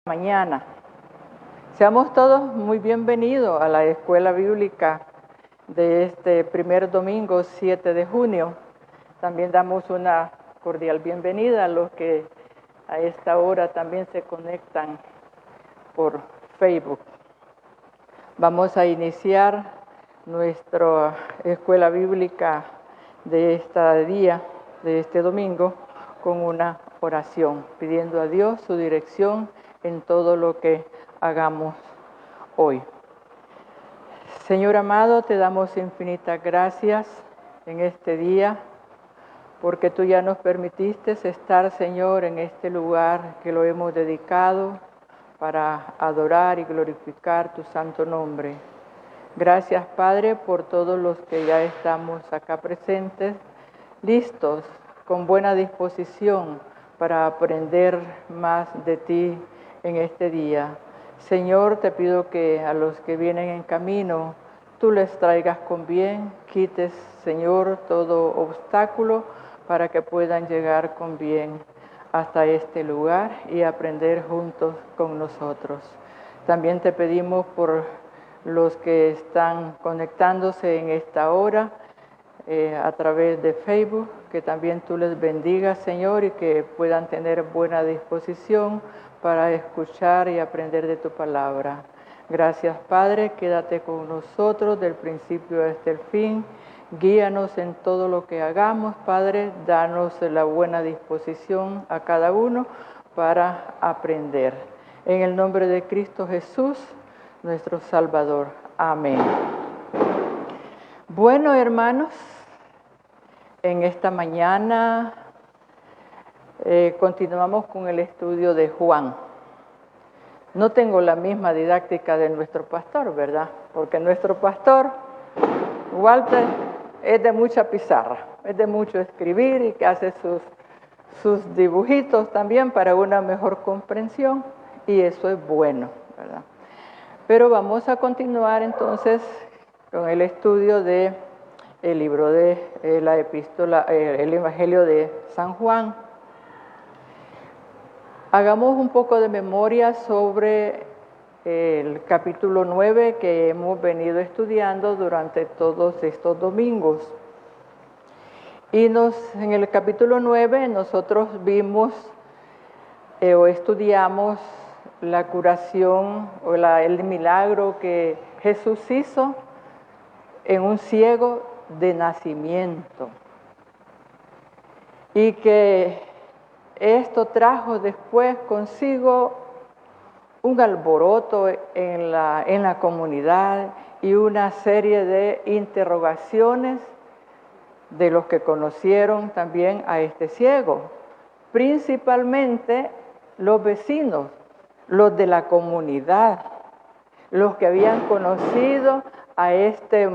Mañana. Seamos todos muy bienvenidos a la escuela bíblica de este primer domingo 7 de junio. También damos una cordial bienvenida a los que a esta hora también se conectan por Facebook. Vamos a iniciar nuestra escuela bíblica de este día, de este domingo, con una oración, pidiendo a Dios su dirección en todo lo que hagamos hoy. Señor amado, te damos infinitas gracias en este día, porque tú ya nos permitiste estar, Señor, en este lugar que lo hemos dedicado para adorar y glorificar tu santo nombre. Gracias, Padre, por todos los que ya estamos acá presentes, listos, con buena disposición para aprender más de ti en este día. Señor, te pido que a los que vienen en camino, tú les traigas con bien, quites, Señor, todo obstáculo para que puedan llegar con bien hasta este lugar y aprender juntos con nosotros. También te pedimos por los que están conectándose en esta hora a través de Facebook, que también tú les bendigas, Señor, y que puedan tener buena disposición para escuchar y aprender de tu palabra. Gracias, Padre, quédate con nosotros del principio hasta el fin. Guíanos en todo lo que hagamos, Padre, danos la buena disposición a cada uno para aprender. En el nombre de Cristo Jesús, nuestro Salvador. Amén. Bueno, hermanos, en esta mañana continuamos con el estudio de Juan. No tengo la misma didáctica de nuestro pastor, ¿verdad? Porque nuestro pastor, Walter, es de mucha pizarra, es de mucho escribir y que hace sus dibujitos también para una mejor comprensión, y eso es bueno, ¿verdad? Pero vamos a continuar entonces con el estudio de el libro de la epístola, el Evangelio de San Juan. Hagamos un poco de memoria sobre el capítulo 9 que hemos venido estudiando durante todos estos domingos. Y en el capítulo 9 nosotros vimos o estudiamos la curación o el milagro que Jesús hizo en un ciego de nacimiento, y que esto trajo después consigo un alboroto en la comunidad y una serie de interrogaciones de los que conocieron también a este ciego, principalmente los vecinos, los de la comunidad, los que habían conocido a este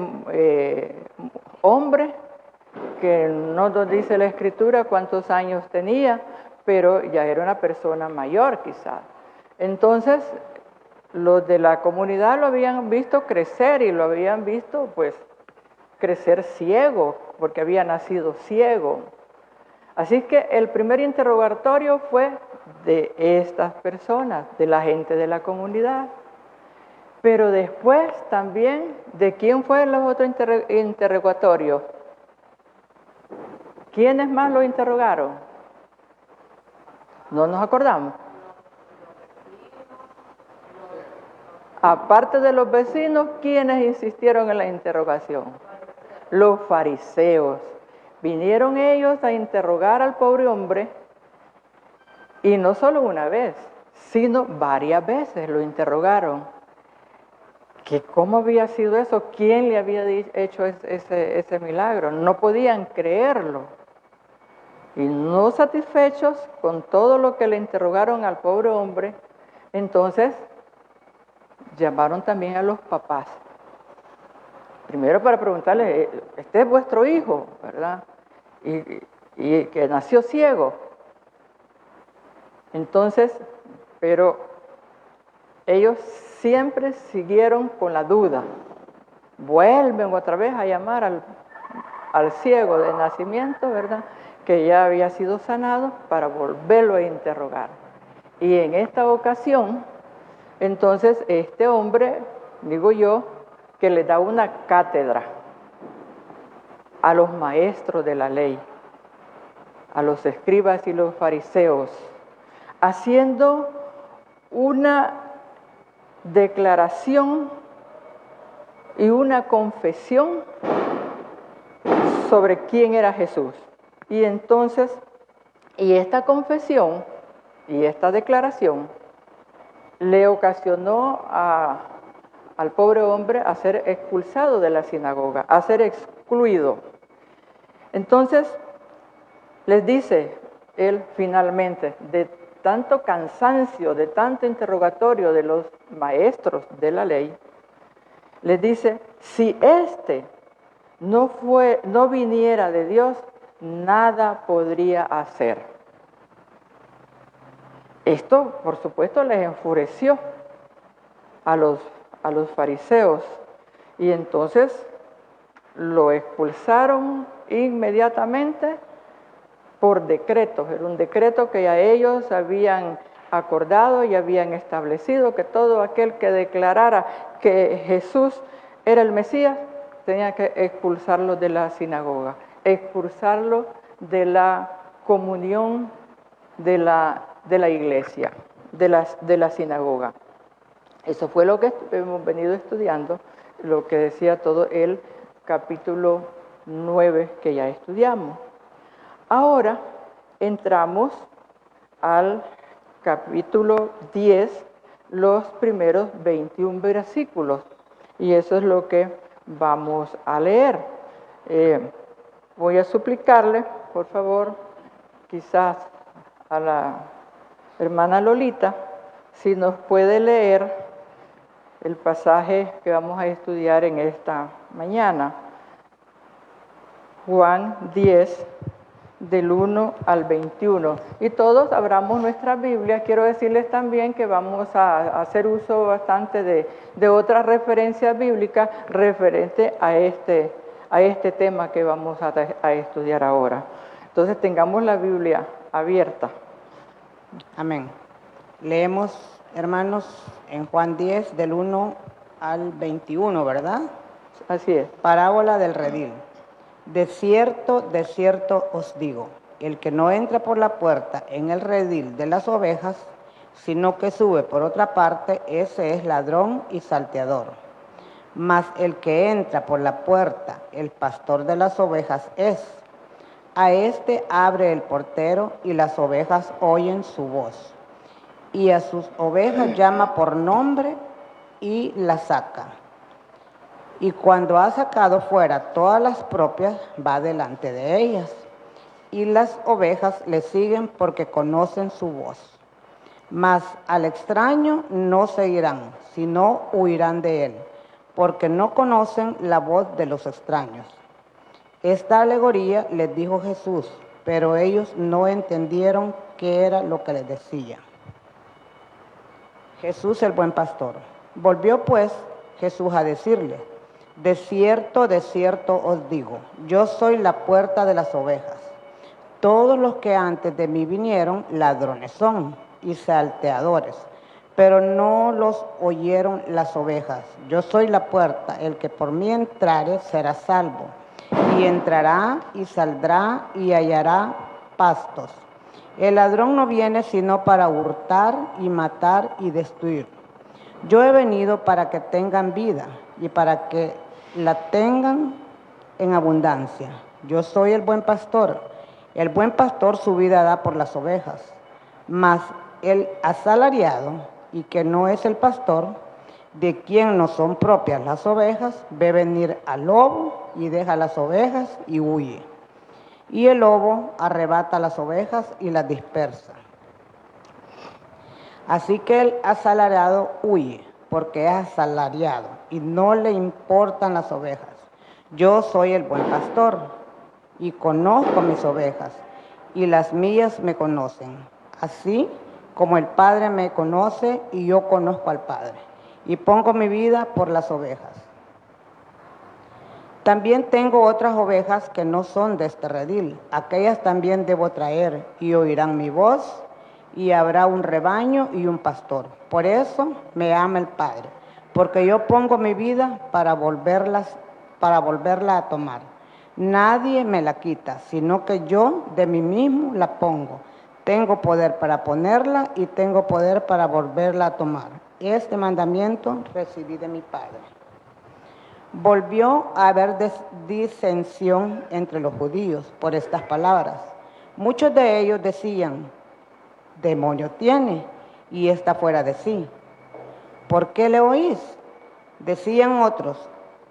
hombre, que no nos dice la Escritura cuántos años tenía, pero ya era una persona mayor quizás. Entonces, los de la comunidad lo habían visto crecer y lo habían visto pues crecer ciego, porque había nacido ciego. Así que el primer interrogatorio fue de estas personas, de la gente de la comunidad. Pero después también, ¿de quién fue el otro interrogatorio? ¿Quiénes más lo interrogaron? No nos acordamos. Aparte de los vecinos, ¿quiénes insistieron en la interrogación? Los fariseos. Vinieron ellos a interrogar al pobre hombre, y no solo una vez, sino varias veces lo interrogaron. Que cómo había sido eso, quién le había hecho ese milagro. No podían creerlo. Y no satisfechos con todo lo que le interrogaron al pobre hombre, entonces llamaron también a los papás. Primero para preguntarle, este es vuestro hijo, ¿verdad? Y que nació ciego. Entonces, pero ellos siempre siguieron con la duda. Vuelven otra vez a llamar al ciego de nacimiento, ¿verdad?, que ya había sido sanado, para volverlo a interrogar. Y en esta ocasión, entonces este hombre, digo yo, que le da una cátedra a los maestros de la ley, a los escribas y los fariseos, haciendo una declaración y una confesión sobre quién era Jesús. Y entonces, esta confesión y esta declaración le ocasionó al pobre hombre a ser expulsado de la sinagoga, a ser excluido. Entonces, les dice él finalmente, de tanto cansancio, de tanto interrogatorio de los maestros de la ley, les dice, si éste no viniera de Dios, nada podría hacer. Esto, por supuesto, les enfureció a los fariseos y entonces lo expulsaron inmediatamente por decreto. Era un decreto que ya ellos habían acordado y habían establecido que todo aquel que declarara que Jesús era el Mesías tenía que expulsarlo de la sinagoga, expulsarlo de la comunión de la iglesia, de la sinagoga. Eso fue lo que hemos venido estudiando, lo que decía todo el capítulo 9 que ya estudiamos. Ahora entramos al capítulo 10, los primeros 21 versículos, y eso es lo que vamos a leer. Voy a suplicarle, por favor, quizás a la hermana Lolita, si nos puede leer el pasaje que vamos a estudiar en esta mañana. Juan 10, del 1 al 21. Y todos abramos nuestra Biblia. Quiero decirles también que vamos a hacer uso bastante de otras referencias bíblicas referente a este tema que vamos a estudiar ahora. Entonces tengamos la Biblia abierta. Amén. Leemos, hermanos, en Juan 10, del 1 al 21, ¿verdad? Así es. Parábola del redil. De cierto os digo, el que no entra por la puerta en el redil de las ovejas, sino que sube por otra parte, ese es ladrón y salteador. Mas el que entra por la puerta, el pastor de las ovejas es. A éste abre el portero y las ovejas oyen su voz. Y a sus ovejas llama por nombre y las saca. Y cuando ha sacado fuera todas las propias, va delante de ellas. Y las ovejas le siguen porque conocen su voz. Mas al extraño no seguirán, sino huirán de él, porque no conocen la voz de los extraños. Esta alegoría les dijo Jesús, pero ellos no entendieron qué era lo que les decía. Jesús el buen pastor. Volvió pues Jesús a decirle, de cierto os digo, yo soy la puerta de las ovejas. Todos los que antes de mí vinieron, ladrones son y salteadores, pero no los oyeron las ovejas. Yo soy la puerta, el que por mí entrare será salvo, y entrará y saldrá y hallará pastos. El ladrón no viene sino para hurtar y matar y destruir. Yo he venido para que tengan vida y para que la tengan en abundancia. Yo soy el buen pastor. El buen pastor su vida da por las ovejas. Mas el asalariado, y que no es el pastor, de quien no son propias las ovejas, ve venir al lobo y deja las ovejas y huye. Y el lobo arrebata las ovejas y las dispersa. Así que el asalariado huye, porque es asalariado y no le importan las ovejas. Yo soy el buen pastor y conozco mis ovejas, y las mías me conocen. Así como el Padre me conoce y yo conozco al Padre, y pongo mi vida por las ovejas. También tengo otras ovejas que no son de este redil. Aquellas también debo traer, y oirán mi voz, y habrá un rebaño y un pastor. Por eso me ama el Padre, porque yo pongo mi vida para volverla a tomar. Nadie me la quita, sino que yo de mí mismo la pongo. Tengo poder para ponerla y tengo poder para volverla a tomar. Este mandamiento recibí de mi Padre. Volvió a haber disensión entre los judíos por estas palabras. Muchos de ellos decían: demonio tiene y está fuera de sí. ¿Por qué le oís? Decían otros: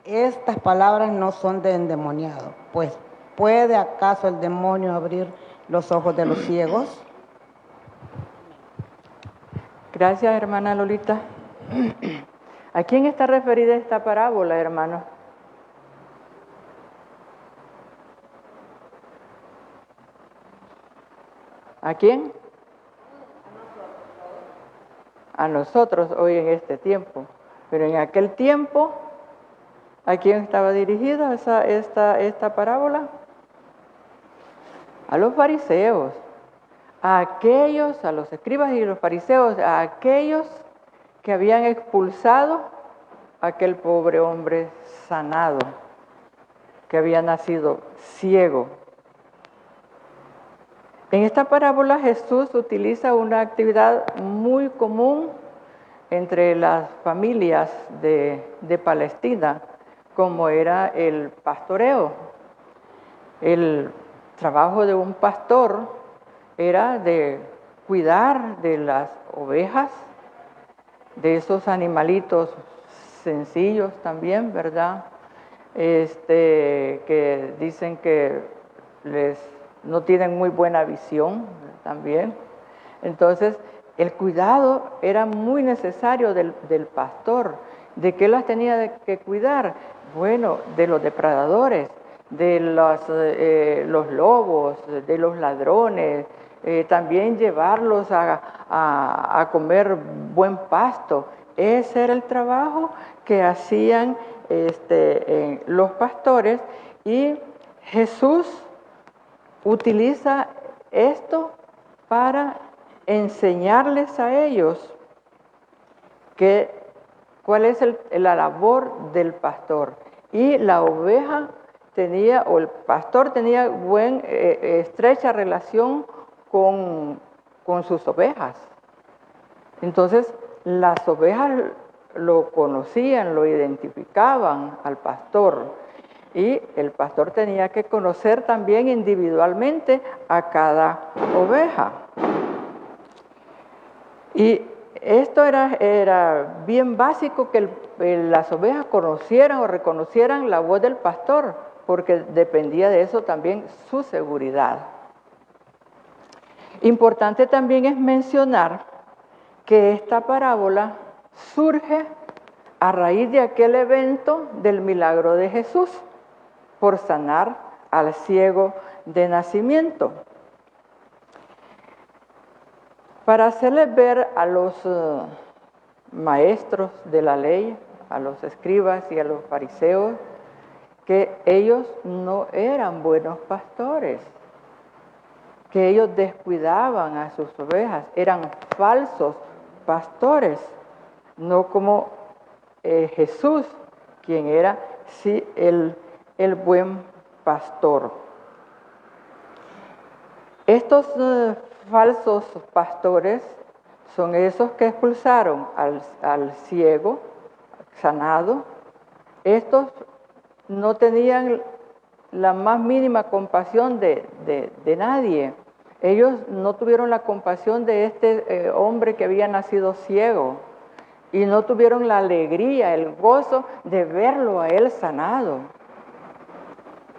estas palabras no son de endemoniado. Pues, ¿puede acaso el demonio abrir los ojos de los ciegos? Gracias, hermana Lolita. ¿A quién está referida esta parábola, hermano? ¿A quién? A nosotros hoy en este tiempo. Pero en aquel tiempo, ¿a quién estaba dirigida esta parábola? A los fariseos, a los escribas y los fariseos, a aquellos que habían expulsado a aquel pobre hombre sanado, que había nacido ciego. En esta parábola Jesús utiliza una actividad muy común entre las familias de Palestina, como era el pastoreo. El trabajo de un pastor era de cuidar de las ovejas, de esos animalitos sencillos también, ¿verdad? Que dicen que no tienen muy buena visión también. Entonces, el cuidado era muy necesario del pastor. ¿De qué las tenía que cuidar? Bueno, de los depredadores, de los lobos, de los ladrones, también llevarlos a comer buen pasto. Ese era el trabajo que hacían los pastores, y Jesús utiliza esto para enseñarles a ellos cuál es la labor del pastor. Y la oveja o el pastor tenía estrecha relación con sus ovejas. Entonces, las ovejas lo conocían, lo identificaban al pastor, y el pastor tenía que conocer también individualmente a cada oveja. Y esto era bien básico, que las ovejas conocieran o reconocieran la voz del pastor, porque dependía de eso también su seguridad. Importante también es mencionar que esta parábola surge a raíz de aquel evento del milagro de Jesús por sanar al ciego de nacimiento. Para hacerles ver a los maestros de la ley, a los escribas y a los fariseos, que ellos no eran buenos pastores, que ellos descuidaban a sus ovejas, eran falsos pastores, no como Jesús, quien era sí el buen pastor. Estos falsos pastores son esos que expulsaron al ciego sanado. Estos no tenían la más mínima compasión de nadie. Ellos no tuvieron la compasión de este hombre que había nacido ciego, y no tuvieron la alegría, el gozo de verlo a él sanado.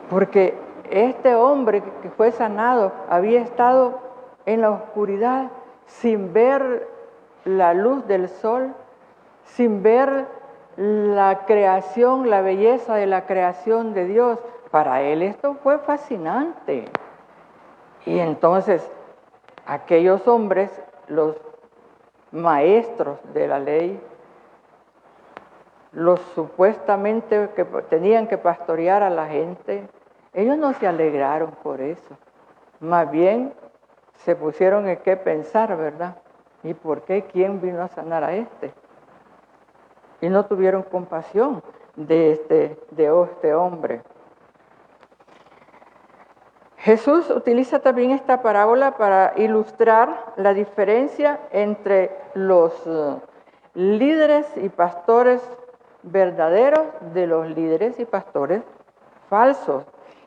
Porque este hombre que fue sanado había estado en la oscuridad, sin ver la luz del sol, sin ver la creación, la belleza de la creación de Dios. Para él esto fue fascinante. Y entonces aquellos hombres, los maestros de la ley, los supuestamente que tenían que pastorear a la gente, ellos no se alegraron por eso. Más bien se pusieron en qué pensar, ¿verdad? ¿Y por qué? ¿Quién vino a sanar a este? Y no tuvieron compasión de este hombre. Jesús utiliza también esta parábola para ilustrar la diferencia entre los líderes y pastores verdaderos de los líderes y pastores falsos.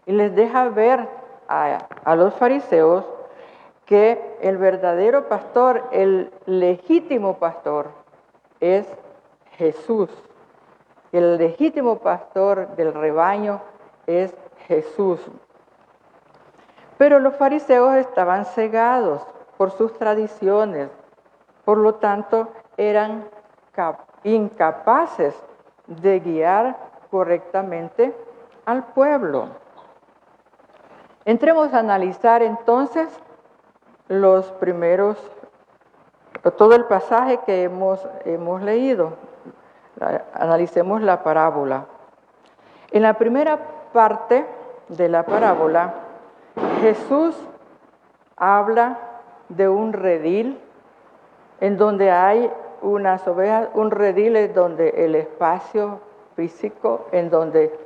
Y les deja ver a los fariseos que el verdadero pastor, el legítimo pastor, es Jesús. El legítimo pastor del rebaño es Jesús. Pero los fariseos estaban cegados por sus tradiciones, por lo tanto eran incapaces de guiar correctamente al pueblo. Entremos a analizar entonces todo el pasaje que hemos leído. Analicemos la parábola. En la primera parte de la parábola, Jesús habla de un redil en donde hay unas ovejas. Un redil es donde el espacio físico en donde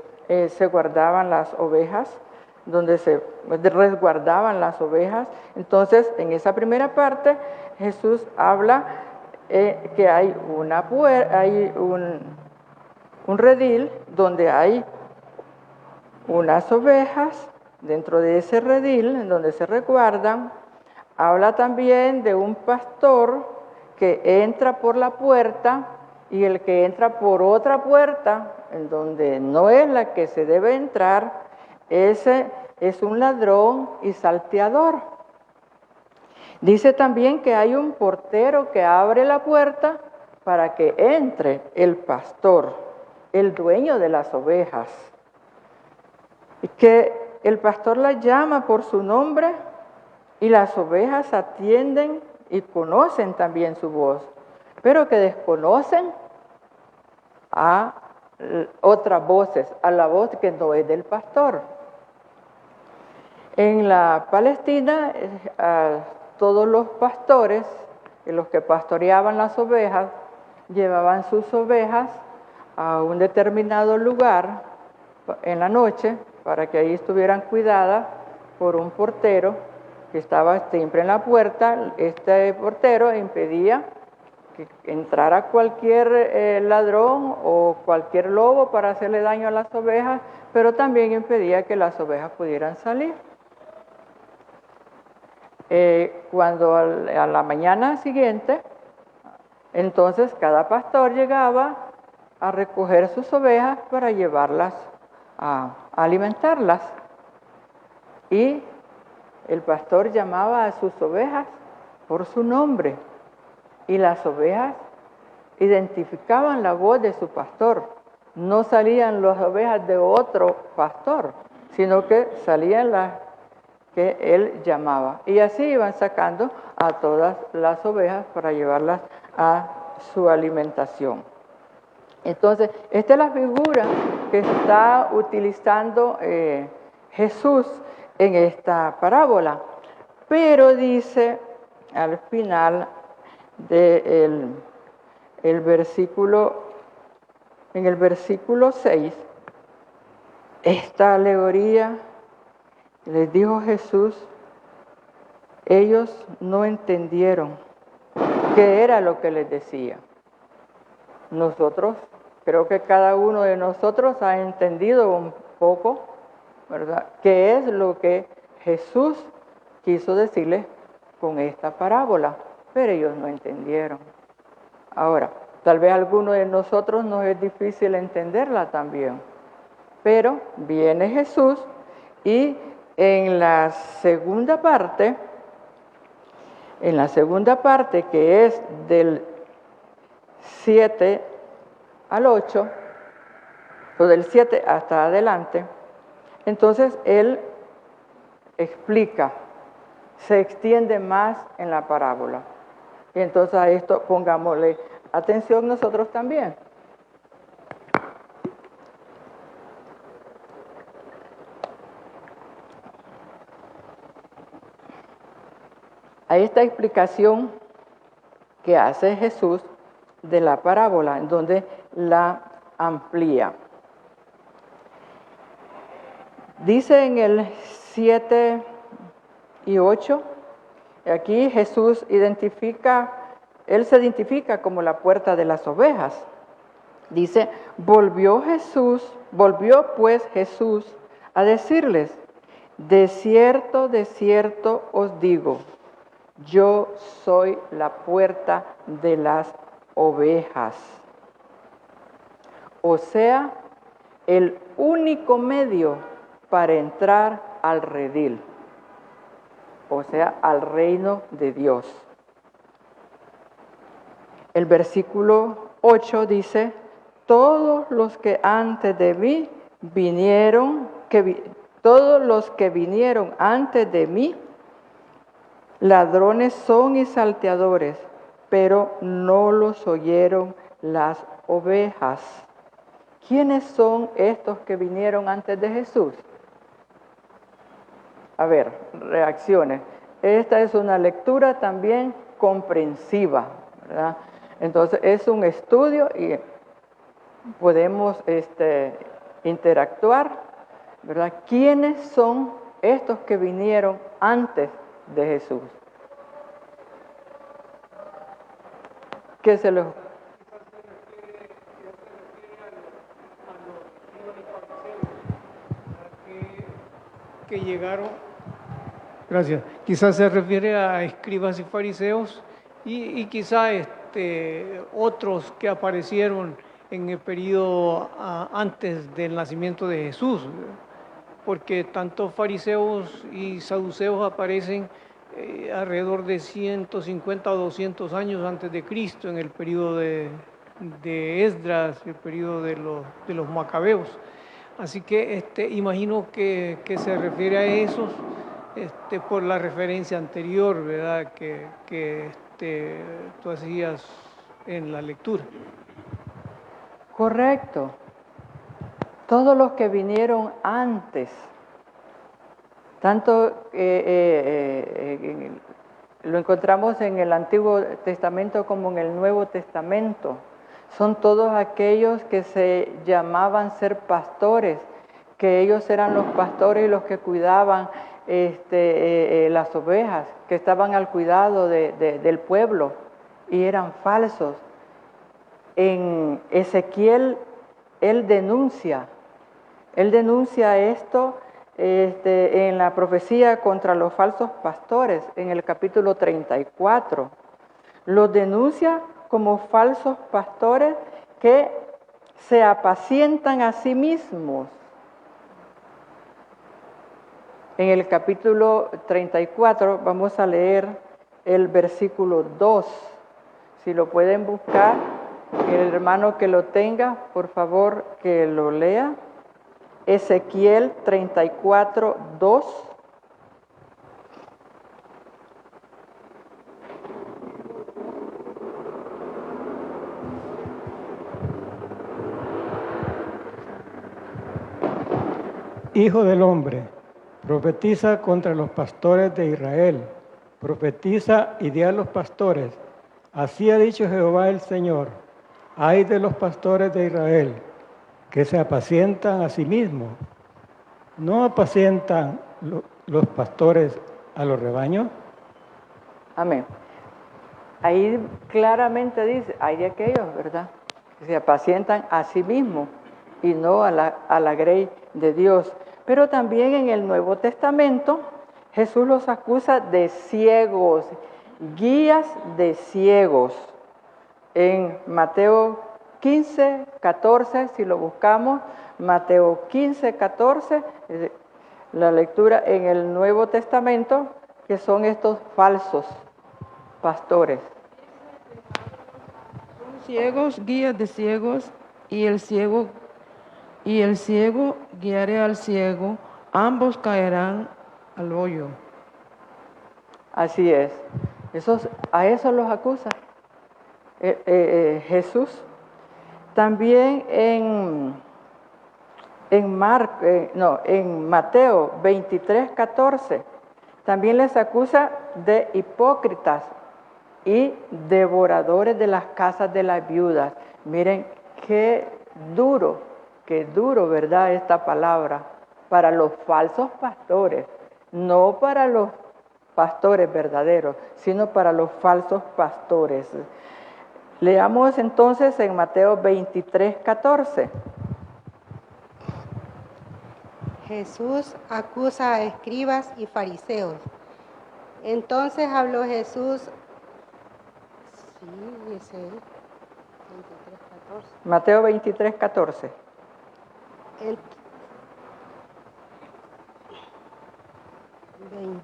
se guardaban las ovejas, donde se resguardaban las ovejas. Entonces, en esa primera parte, Jesús habla que hay un redil donde hay unas ovejas. Dentro de ese redil, en donde se resguardan, habla también de un pastor que entra por la puerta, y el que entra por otra puerta, en donde no es la que se debe entrar, ese es un ladrón y salteador. Dice también que hay un portero que abre la puerta para que entre el pastor, el dueño de las ovejas, y que el pastor las llama por su nombre y las ovejas atienden y conocen también su voz, pero que desconocen a otras voces, a la voz que no es del pastor. En la Palestina, todos los pastores, los que pastoreaban las ovejas, llevaban sus ovejas a un determinado lugar en la noche para que ahí estuvieran cuidadas por un portero que estaba siempre en la puerta. Este portero impedía que entrara cualquier ladrón o cualquier lobo para hacerle daño a las ovejas, pero también impedía que las ovejas pudieran salir. Cuando a la mañana siguiente, entonces cada pastor llegaba a recoger sus ovejas para llevarlas a alimentarlas. Y el pastor llamaba a sus ovejas por su nombre, y las ovejas identificaban la voz de su pastor. No salían las ovejas de otro pastor, sino que salían las que él llamaba. Y así iban sacando a todas las ovejas para llevarlas a su alimentación. Entonces, esta es la figura que está utilizando Jesús en esta parábola. Pero dice al final del versículo, en el versículo 6, esta alegoría, les dijo Jesús, ellos no entendieron qué era lo que les decía. Nosotros, creo que cada uno de nosotros ha entendido un poco, ¿verdad?, qué es lo que Jesús quiso decirles con esta parábola, pero ellos no entendieron. Ahora, tal vez a alguno de nosotros nos es difícil entenderla también, pero viene Jesús y en la segunda parte que es del 7 al 8, o del 7 hasta adelante, entonces él explica, se extiende más en la parábola. Y entonces a esto pongámosle atención nosotros también. Hay esta explicación que hace Jesús de la parábola, en donde la amplía. Dice en el 7 y 8, aquí Jesús él se identifica como la puerta de las ovejas. Dice, volvió pues Jesús a decirles, de cierto os digo, yo soy la puerta de las ovejas. O sea, el único medio para entrar al redil, o sea, al reino de Dios. El versículo 8 dice, todos los que antes de mí todos los que vinieron antes de mí, ladrones son y salteadores, pero no los oyeron las ovejas. ¿Quiénes son estos que vinieron antes de Jesús? A ver, reacciones. Esta es una lectura también comprensiva, ¿verdad? Entonces es un estudio y podemos interactuar, ¿verdad? ¿Quiénes son estos que vinieron antes de Jesús? ¿Qué se los... que llegaron, gracias, quizás se refiere a escribas y fariseos y quizás otros que aparecieron en el periodo antes del nacimiento de Jesús, porque tanto fariseos y saduceos aparecen alrededor de 150 o 200 años antes de Cristo, en el periodo de Esdras, el periodo de los macabeos. Así que imagino que se refiere a esos por la referencia anterior, ¿verdad? Que tú hacías en la lectura. Correcto. Todos los que vinieron antes, tanto lo encontramos en el Antiguo Testamento como en el Nuevo Testamento. Son todos aquellos que se llamaban ser pastores, que ellos eran los pastores y los que cuidaban las ovejas, que estaban al cuidado del pueblo y eran falsos. En Ezequiel, él denuncia esto en la profecía contra los falsos pastores, en el capítulo 34. Los denuncia como falsos pastores que se apacientan a sí mismos. En el capítulo 34 vamos a leer el versículo 2. Si lo pueden buscar, el hermano que lo tenga, por favor, que lo lea. Ezequiel 34, 2. Hijo del hombre, profetiza contra los pastores de Israel. Profetiza y di a los pastores, así ha dicho Jehová el Señor, ay de los pastores de Israel, que se apacientan a sí mismos. ¿No apacientan los pastores a los rebaños? Amén. Ahí claramente dice, hay de aquellos, ¿verdad?, que se apacientan a sí mismos y no a la grey de Dios. Pero también en el Nuevo Testamento, Jesús los acusa de ciegos, guías de ciegos. En Mateo 15, 14, si lo buscamos, Mateo 15, 14, la lectura en el Nuevo Testamento, que son estos falsos pastores. Son ciegos, guías de ciegos, y el ciego guiaré al ciego, ambos caerán al hoyo. Así es. A eso los acusa Jesús. También en Mateo 23, 14, también les acusa de hipócritas y devoradores de las casas de las viudas. Miren qué duro, ¿verdad? Esta palabra para los falsos pastores, no para los pastores verdaderos, sino para los falsos pastores. Leamos entonces en Mateo 23:14. Jesús acusa a escribas y fariseos. Entonces habló Jesús. Sí, ese 23:14. Mateo 23:14. El 23:14.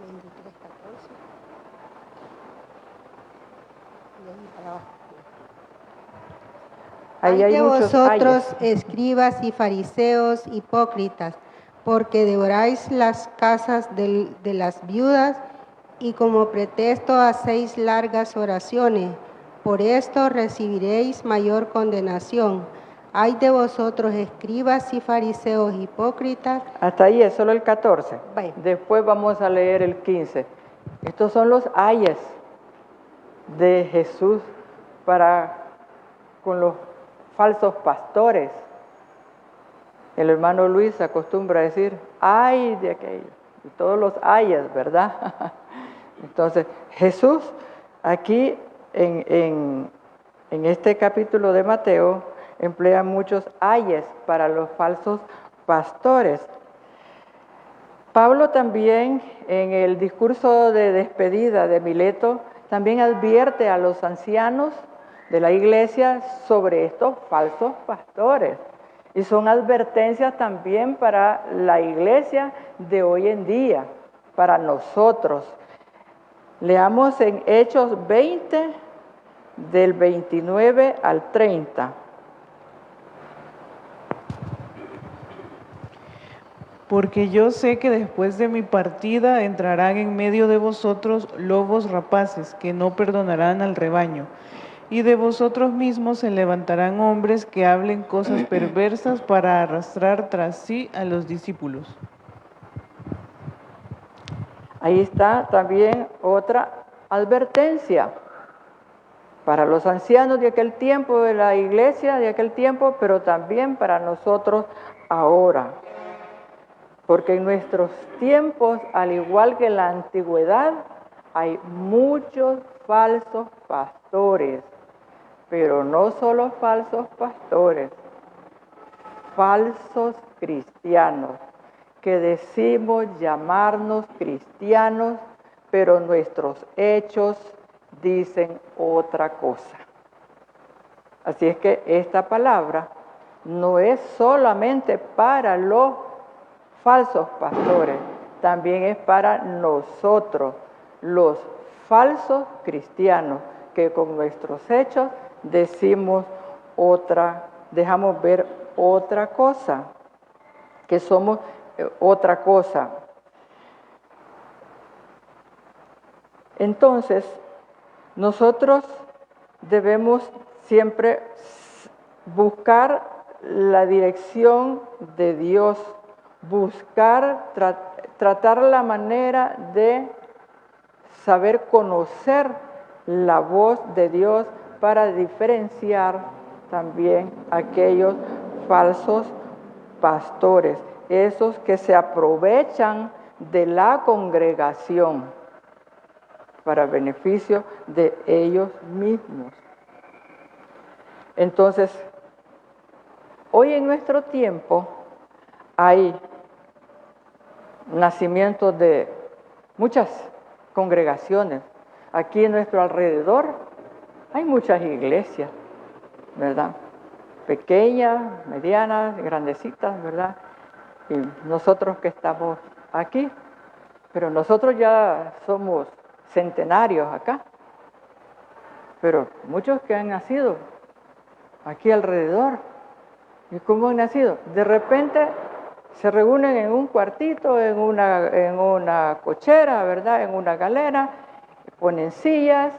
23:14. Y ahí para abajo. Ahí hay de muchos vosotros, ayes. escribas y fariseos hipócritas, porque devoráis las casas de las viudas y como pretexto hacéis largas oraciones. Por esto recibiréis mayor condenación. Hay de vosotros, escribas y fariseos hipócritas. Hasta ahí es solo el 14. Vaya. Después vamos a leer el 15. Estos son los ayes de Jesús con los falsos pastores. El hermano Luis acostumbra a decir, ay de aquello, y todos los ayes, ¿verdad? Entonces, Jesús aquí en este capítulo de Mateo emplea muchos ayes para los falsos pastores. Pablo también en el discurso de despedida de Mileto también advierte a los ancianos de la iglesia sobre estos falsos pastores. Y son advertencias también para la iglesia de hoy en día, para nosotros. Leamos en Hechos 20, del 29 al 30. Porque yo sé que después de mi partida entrarán en medio de vosotros lobos rapaces que no perdonarán al rebaño. Y de vosotros mismos se levantarán hombres que hablen cosas perversas para arrastrar tras sí a los discípulos. Ahí está también otra advertencia para los ancianos de aquel tiempo, de la iglesia de aquel tiempo, pero también para nosotros ahora. Porque en nuestros tiempos, al igual que en la antigüedad, hay muchos falsos pastores, pero no solo falsos pastores, falsos cristianos, que decimos llamarnos cristianos, pero nuestros hechos dicen otra cosa. Así es que esta palabra no es solamente para los falsos pastores, también es para nosotros, los falsos cristianos, que con nuestros hechos dejamos ver otra cosa, que somos otra cosa. Entonces, nosotros debemos siempre buscar la dirección de Dios, tratar la manera de saber conocer la voz de Dios para diferenciar también aquellos falsos pastores, esos que se aprovechan de la congregación para beneficio de ellos mismos. Entonces, hoy en nuestro tiempo hay nacimiento de muchas congregaciones. Aquí en nuestro alrededor hay muchas iglesias, ¿verdad? Pequeñas, medianas, grandecitas, ¿verdad? Y nosotros que estamos aquí, pero nosotros ya somos centenarios acá, pero muchos que han nacido aquí alrededor. ¿Y cómo han nacido? De repente se reúnen en un cuartito, en una cochera, ¿verdad? En una galera, ponen sillas,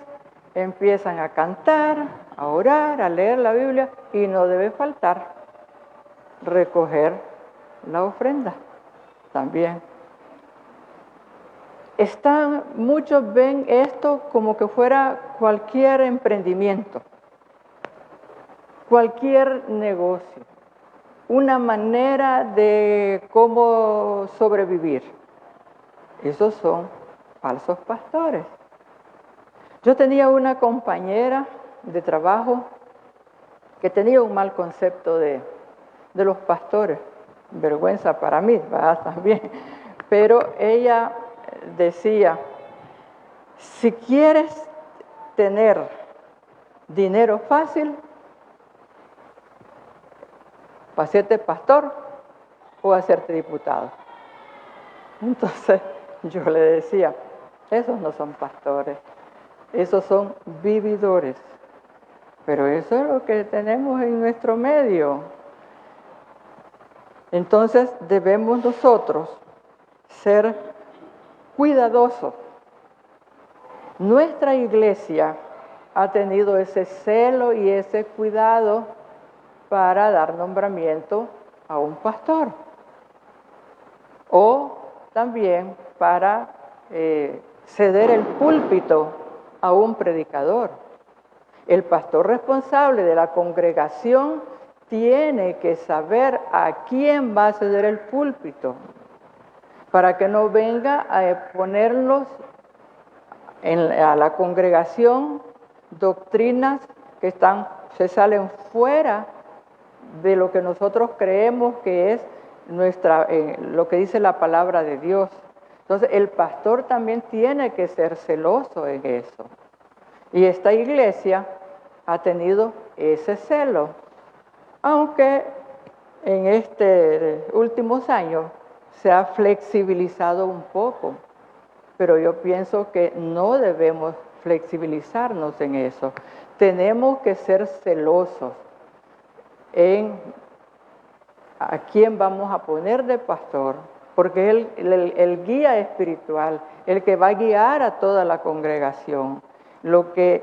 empiezan a cantar, a orar, a leer la Biblia, y no debe faltar recoger la ofrenda también. Muchos ven esto como que fuera cualquier emprendimiento, cualquier negocio, una manera de cómo sobrevivir. Esos son falsos pastores. Yo tenía una compañera de trabajo que tenía un mal concepto de los pastores, vergüenza para mí, ¿verdad? También, pero ella decía, si quieres tener dinero fácil, hacerte pastor o hacerte diputado. Entonces yo le decía, esos no son pastores, esos son vividores. Pero eso es lo que tenemos en nuestro medio. Entonces debemos nosotros ser cuidadosos. Nuestra iglesia ha tenido ese celo y ese cuidado para dar nombramiento a un pastor. O también para ceder el púlpito a un predicador. El pastor responsable de la congregación tiene que saber a quién va a ceder el púlpito para que no venga a ponerlos a la congregación doctrinas que se salen fuera de lo que nosotros creemos que es lo que dice la palabra de Dios. Entonces el pastor también tiene que ser celoso en eso. Y esta iglesia ha tenido ese celo, aunque en estos últimos años se ha flexibilizado un poco, pero yo pienso que no debemos flexibilizarnos en eso. Tenemos que ser celosos en a quién vamos a poner de pastor, porque es el guía espiritual, el que va a guiar a toda la congregación. Los que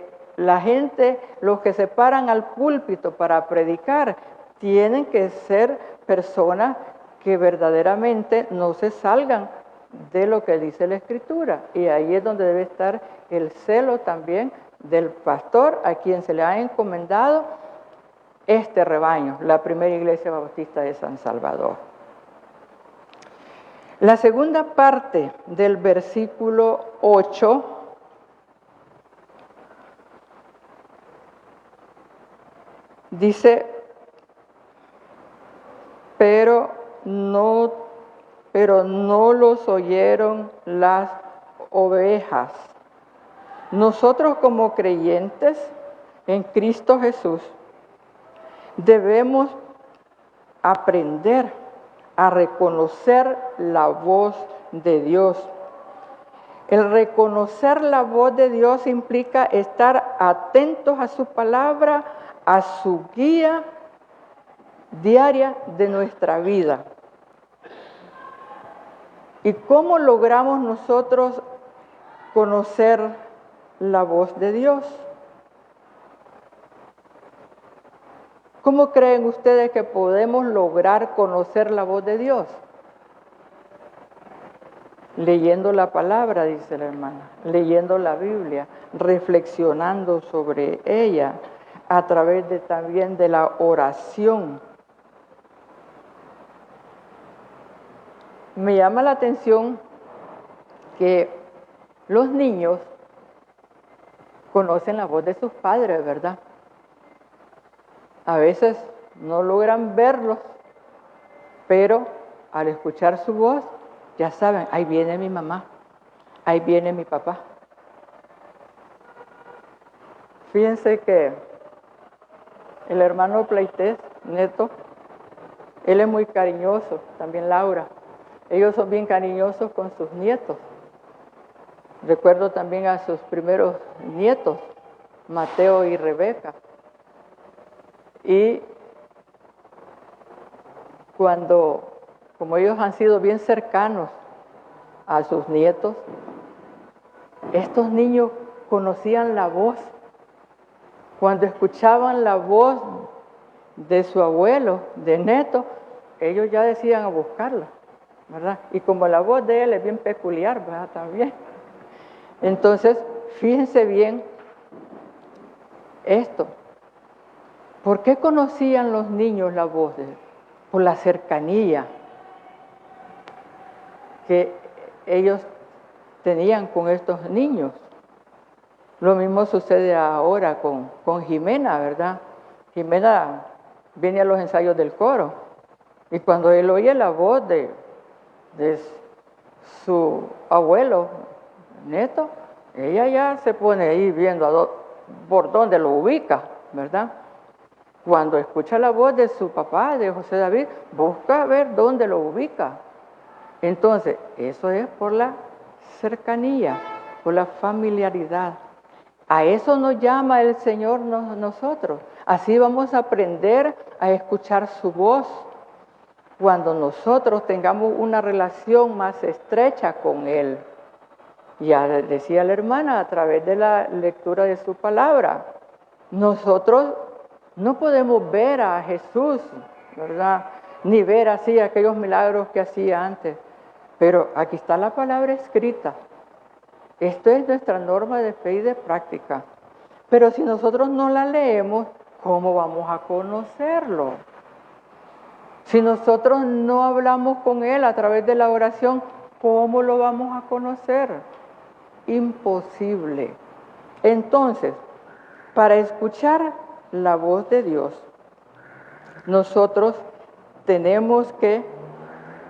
se paran al púlpito para predicar, tienen que ser personas que verdaderamente no se salgan de lo que dice la Escritura. Y ahí es donde debe estar el celo también del pastor a quien se le ha encomendado este rebaño, la primera iglesia bautista de San Salvador. La segunda parte del versículo 8 dice, pero no los oyeron las ovejas. Nosotros como creyentes en Cristo Jesús debemos aprender a reconocer la voz de Dios. El reconocer la voz de Dios implica estar atentos a su palabra, a su guía diaria de nuestra vida. ¿Y cómo logramos nosotros conocer la voz de Dios? ¿Cómo creen ustedes que podemos lograr conocer la voz de Dios? Leyendo la palabra, dice la hermana, leyendo la Biblia, reflexionando sobre ella, a través también de la oración. Me llama la atención que los niños conocen la voz de sus padres, ¿verdad? A veces no logran verlos, pero al escuchar su voz, ya saben, ahí viene mi mamá, ahí viene mi papá. Fíjense que el hermano Pleités, Neto, él es muy cariñoso, también Laura. Ellos son bien cariñosos con sus nietos. Recuerdo también a sus primeros nietos, Mateo y Rebeca. Y como ellos han sido bien cercanos a sus nietos, estos niños conocían la voz. Cuando escuchaban la voz de su abuelo, de Neto, ellos ya decían a buscarla. ¿verdad? Y como la voz de él es bien peculiar, ¿verdad? También. Entonces, fíjense bien esto. ¿Por qué conocían los niños la voz de él? Por la cercanía que ellos tenían con estos niños. Lo mismo sucede ahora con Jimena, ¿verdad? Jimena viene a los ensayos del coro y cuando él oye la voz de su abuelo, Neto, ella ya se pone ahí viendo por dónde lo ubica, ¿verdad? Cuando escucha la voz de su papá, de José David, busca ver dónde lo ubica. Entonces, eso es por la cercanía, por la familiaridad. A eso nos llama el Señor nosotros. Así vamos a aprender a escuchar su voz cuando nosotros tengamos una relación más estrecha con Él. Ya decía la hermana a través de la lectura de su palabra, nosotros no podemos ver a Jesús, ¿verdad? Ni ver así aquellos milagros que hacía antes. Pero aquí está la palabra escrita. Esto es nuestra norma de fe y de práctica. Pero si nosotros no la leemos, ¿cómo vamos a conocerlo? Si nosotros no hablamos con Él a través de la oración, ¿cómo lo vamos a conocer? Imposible. Entonces, para escuchar la voz de Dios, nosotros tenemos que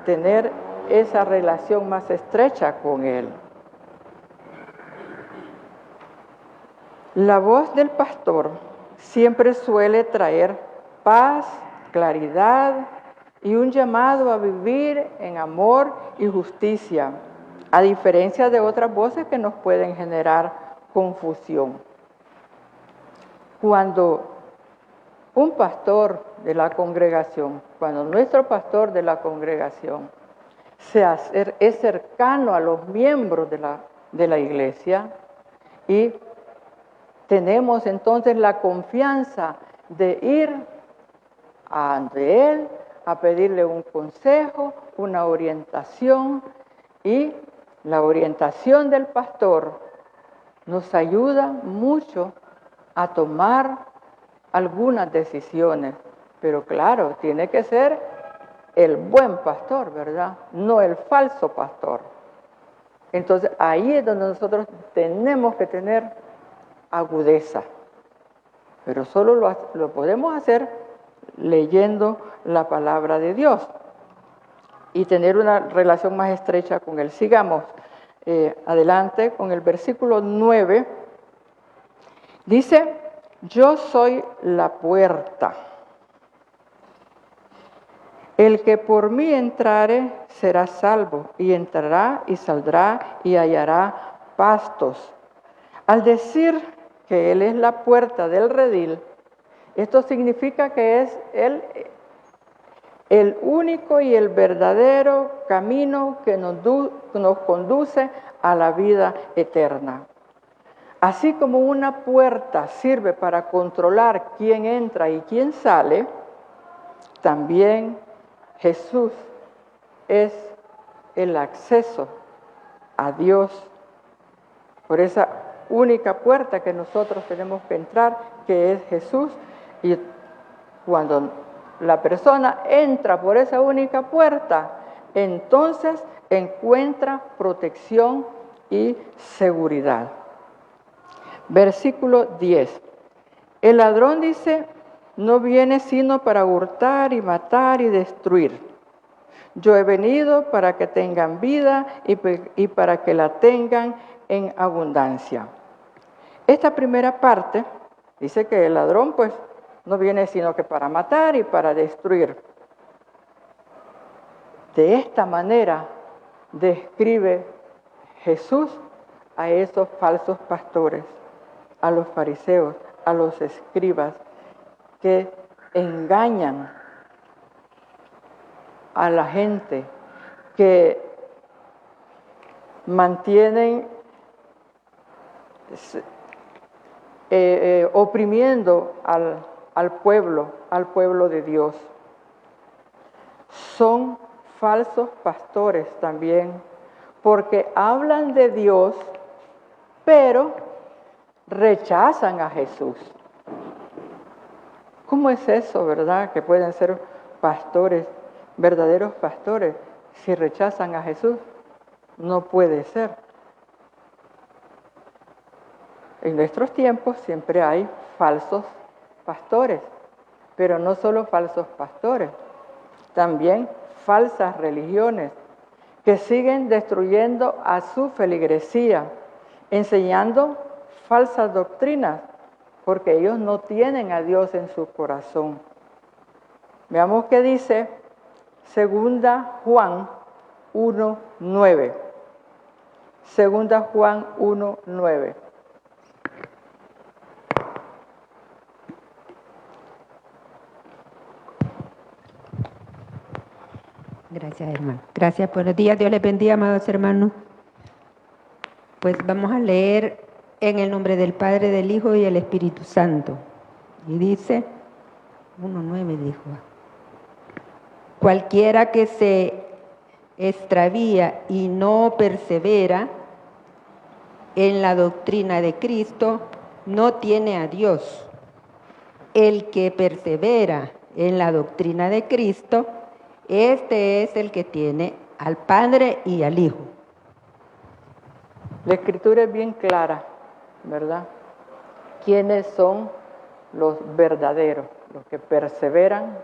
tener esa relación más estrecha con Él. La voz del pastor siempre suele traer paz, claridad y un llamado a vivir en amor y justicia, a diferencia de otras voces que nos pueden generar confusión. Cuando un pastor de la congregación, cuando nuestro pastor de la congregación es cercano a los miembros de la iglesia y tenemos entonces la confianza de ir ante Él a pedirle un consejo, una orientación, y la orientación del pastor nos ayuda mucho a tomar algunas decisiones, pero claro, tiene que ser el buen pastor, ¿verdad? No el falso pastor. Entonces ahí es donde nosotros tenemos que tener agudeza, pero solo lo podemos hacer leyendo la palabra de Dios y tener una relación más estrecha con Él. Sigamos adelante con el versículo 9. Dice, yo soy la puerta. El que por mí entrare será salvo, y entrará y saldrá y hallará pastos. Al decir que Él es la puerta del redil, esto significa que es Él el único y el verdadero camino que nos conduce a la vida eterna. Así como una puerta sirve para controlar quién entra y quién sale, también Jesús es el acceso a Dios por esa única puerta que nosotros tenemos que entrar, que es Jesús. Y cuando la persona entra por esa única puerta, entonces encuentra protección y seguridad. Versículo 10. El ladrón dice, no viene sino para hurtar y matar y destruir. Yo he venido para que tengan vida y para que la tengan en abundancia. Esta primera parte dice que el ladrón pues no viene sino que para matar y para destruir. De esta manera describe Jesús a esos falsos pastores, a los fariseos, a los escribas, que engañan a la gente, que mantienen oprimiendo al pueblo de Dios. Son falsos pastores también, porque hablan de Dios, pero rechazan a Jesús. ¿Cómo es eso, verdad? Que pueden ser pastores, verdaderos pastores, si rechazan a Jesús. No puede ser. En nuestros tiempos siempre hay falsos pastores, pero no solo falsos pastores, también falsas religiones que siguen destruyendo a su feligresía, enseñando falsas doctrinas, porque ellos no tienen a Dios en su corazón. Veamos qué dice 2 Juan 1:9. 2 Juan 1:9. Gracias, hermano. Gracias, buenos días. Dios les bendiga, amados hermanos. Pues vamos a leer en el nombre del Padre, del Hijo y del Espíritu Santo. Y dice, 1:9 dijo, cualquiera que se extravía y no persevera en la doctrina de Cristo, no tiene a Dios. El que persevera en la doctrina de Cristo, este es el que tiene al Padre y al Hijo. La Escritura es bien clara, ¿verdad? ¿Quiénes son los verdaderos, los que perseveran,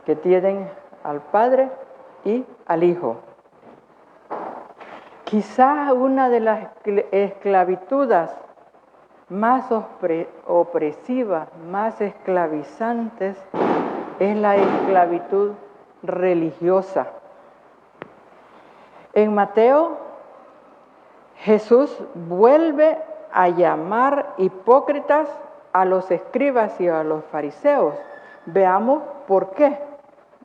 que tienen al Padre y al Hijo? Quizás una de las esclavitudes más opresivas, más esclavizantes, es la esclavitud religiosa. En Mateo, Jesús vuelve a llamar hipócritas a los escribas y a los fariseos. Veamos por qué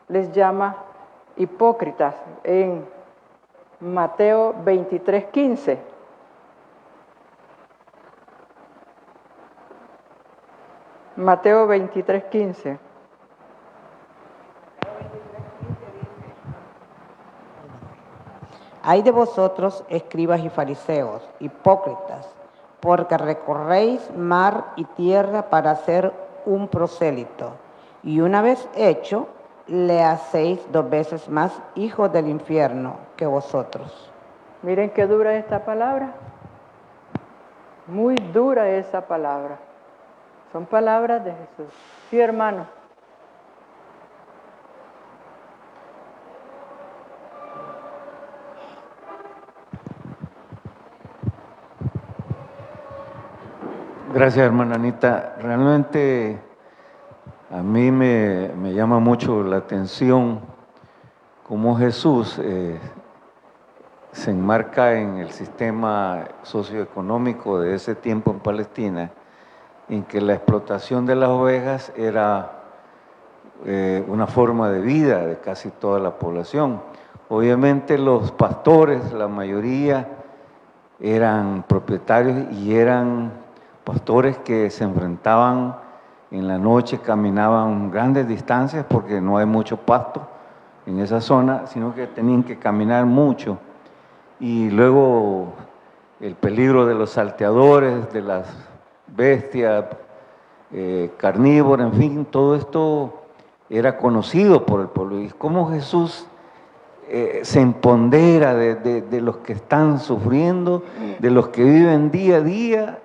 les llama hipócritas en Mateo 23:15. Mateo 23:15. Hay de vosotros, escribas y fariseos, hipócritas, porque recorréis mar y tierra para hacer un prosélito, y una vez hecho, le hacéis 2 veces más hijos del infierno que vosotros. Miren qué dura esta palabra. Muy dura esa palabra. Son palabras de Jesús. Sí, hermano. Gracias, hermana Anita. Realmente a mí me llama mucho la atención cómo Jesús se enmarca en el sistema socioeconómico de ese tiempo en Palestina, en que la explotación de las ovejas era una forma de vida de casi toda la población. Obviamente los pastores, la mayoría, eran propietarios y eran pastores que se enfrentaban en la noche, caminaban grandes distancias porque no hay mucho pasto en esa zona, sino que tenían que caminar mucho. Y luego el peligro de los salteadores, de las bestias carnívoras, en fin, todo esto era conocido por el pueblo. Y cómo Jesús se empodera de los que están sufriendo, de los que viven día a día,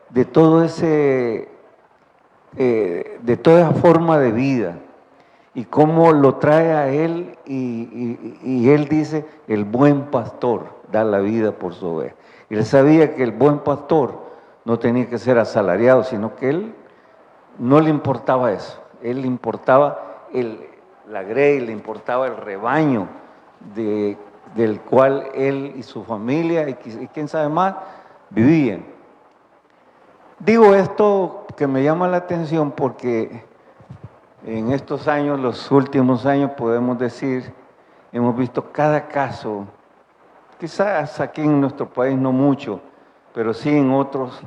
de todo ese, de toda esa forma de vida, y cómo lo trae a él, y él dice, el buen pastor da la vida por su oveja. Y él sabía que el buen pastor no tenía que ser asalariado, sino que él no le importaba eso, él le importaba la grey, le importaba el rebaño del cual él y su familia y quién sabe más vivían. Digo esto que me llama la atención porque en estos años, los últimos años, podemos decir, hemos visto cada caso, quizás aquí en nuestro país no mucho, pero sí en otros.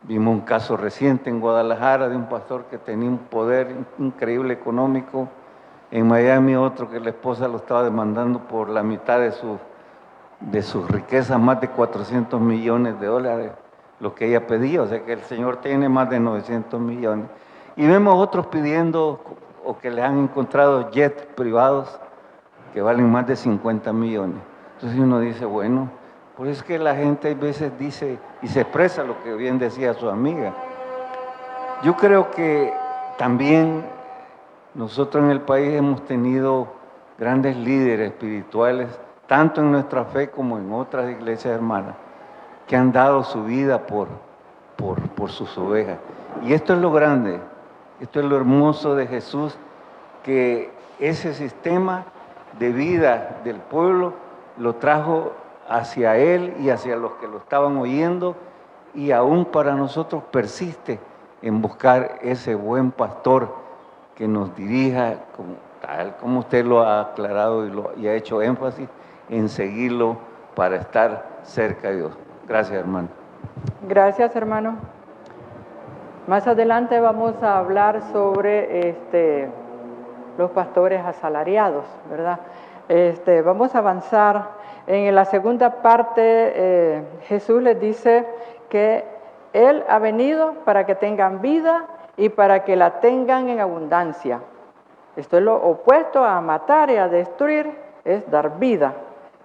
Vimos un caso reciente en Guadalajara de un pastor que tenía un poder increíble económico En Miami otro que la esposa lo estaba demandando por la mitad de sus riquezas, más de 400 millones de dólares, lo que ella pedía, o sea que el señor tiene más de 900 millones. Y vemos otros pidiendo, o que le han encontrado jets privados que valen más de 50 millones. Entonces uno dice, bueno, por eso es que la gente a veces dice y se expresa lo que bien decía su amiga. Yo creo que también nosotros en el país hemos tenido grandes líderes espirituales, tanto en nuestra fe como en otras iglesias hermanas, que han dado su vida por sus ovejas. Y esto es lo grande, esto es lo hermoso de Jesús, que ese sistema de vida del pueblo lo trajo hacia él y hacia los que lo estaban oyendo, y aún para nosotros persiste en buscar ese buen pastor que nos dirija, tal como usted lo ha aclarado y ha hecho énfasis, en seguirlo para estar cerca de Dios. Gracias, hermano. Gracias, hermano. Más adelante vamos a hablar sobre los pastores asalariados, ¿verdad? Vamos a avanzar. En la segunda parte, Jesús les dice que Él ha venido para que tengan vida y para que la tengan en abundancia. Esto es lo opuesto a matar y a destruir, es dar vida.